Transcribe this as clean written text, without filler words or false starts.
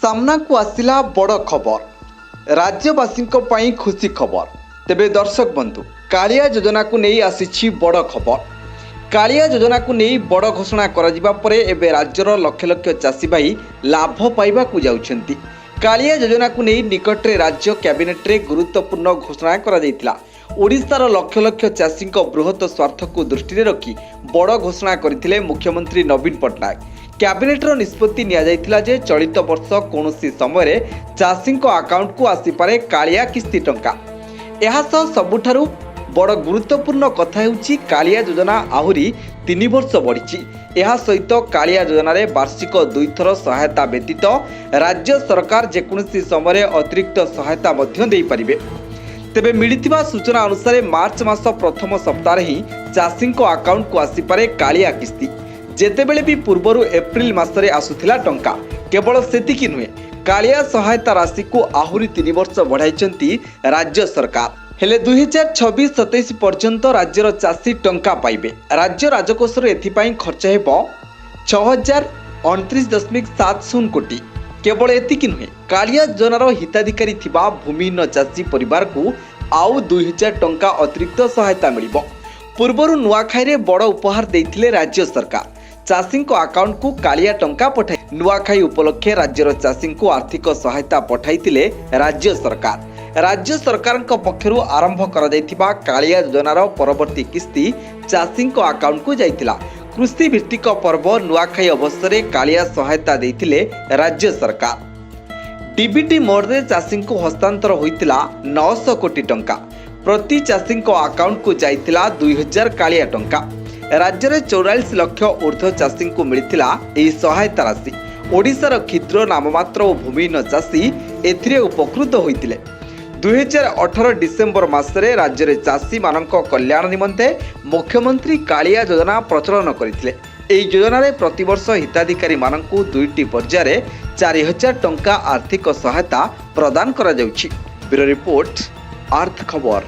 सामनाकु आसिला बड़ खबर राज्यवासी खुशी खबर। तेबे दर्शक बंधु कालिया योजना को नहीं आसी बड़ खबर। कालिया योजना को नहीं बड़ घोषणा करे एबे राज्यर लक्ष लक्ष चाषी भाई लाभ पाइबा को जाउछंती। कालिया योजना को नहीं निकटरे राज्य कैबिनेट रे गुरुत्वपूर्ण घोषणा करा जायतिला। ओडिशार लक्ष लक्ष चाषी बृहत स्वार्थ को दृष्टि रखी बड़ घोषणा करथिले मुख्यमंत्री नवीन पट्टनायक। कैबिनेटर निष्पत्ति निया जे चलित वर्ष कौन समय चाषी अकाउंट को आसीपे कालिया किस्ती टंका। यह सबुठारु बड़ गुरुत्वपूर्ण कथा हेउची कालिया योजना आहुरी 3 वर्ष बढ़ी। यह सहित कालिया योजना रे वार्षिक 2 थर सहायता व्यतीत राज्य सरकार जेकोसी समय अतिरिक्त सहायता दे पारिबे। तेबे मिलिथिबा सूचना अनुसार मार्च मास प्रथम सप्ताह ही चाषी अकाउंट को आसीपे कालिया किस्ती। जेतेबेले भी पूर्वरु एप्रिल मासरे आसुथिला टंका। केवल सेतिकी नुहे कालिया सहायता राशि को आहुरी 3 वर्ष बढ़ाइछंती राज्य सरकार। हेले 2026-27 पर्यंत राज्यर चाषी टंका पाइबे। राज्य राजकोष एथिपाई खर्च हेबो 6029.70 कोटी। केवल एतिकी नुहे कालिया योजनार हिताधिकारी थिबा भूमिहीन चाषी परिवार को आउ 2000 टंका अतिरिक्त सहायता मिलिबो। पूर्वरु नुआखाई रे बड़ उपहार देइथिले राज्य सरकार। चाषी अकाउंट को कालिया टंका पठाई नुआखाई उपलक्षे राज्यर चाषी को आर्थिक सहायता पठाइतिले राज्य सरकार। राज्य सरकार पक्षरु आरंभ करा जायथिबा कालिया योजनार परवर्ती किस्ती चाषी अकाउंट को जाइतिला। कृषि भित्तिक पर्व नुआखाई अवसर में कालिया सहायता देइतिले राज्य सरकार। डीबीटी मोड चाषी को हस्तांतर होइतिला 900 कोटी टंका। प्रति चाषी अकाउंट को जाइतिला 2000 कालिया टंका। राज्य में 44 लक्ष ऊर्ध्व चाषी को मिलता यह सहायता राशि। ओडिशार क्षुद्र नाममात्र और भूमिहीन चाषी एथिरे उपकृत होइतिले। 2018 डिसेम्बर मासरे राज्य में चाषी मानक कल्याण निमंते मुख्यमंत्री कालिया योजना प्रचलन करथिले। एही योजना रे प्रतिवर्ष हिताधिकारी मानकु 2टी पर्याय 4000 टंका आर्थिक सहायता प्रदान करा जाउछि। ब्यूरो रिपोर्ट अर्थ खबर।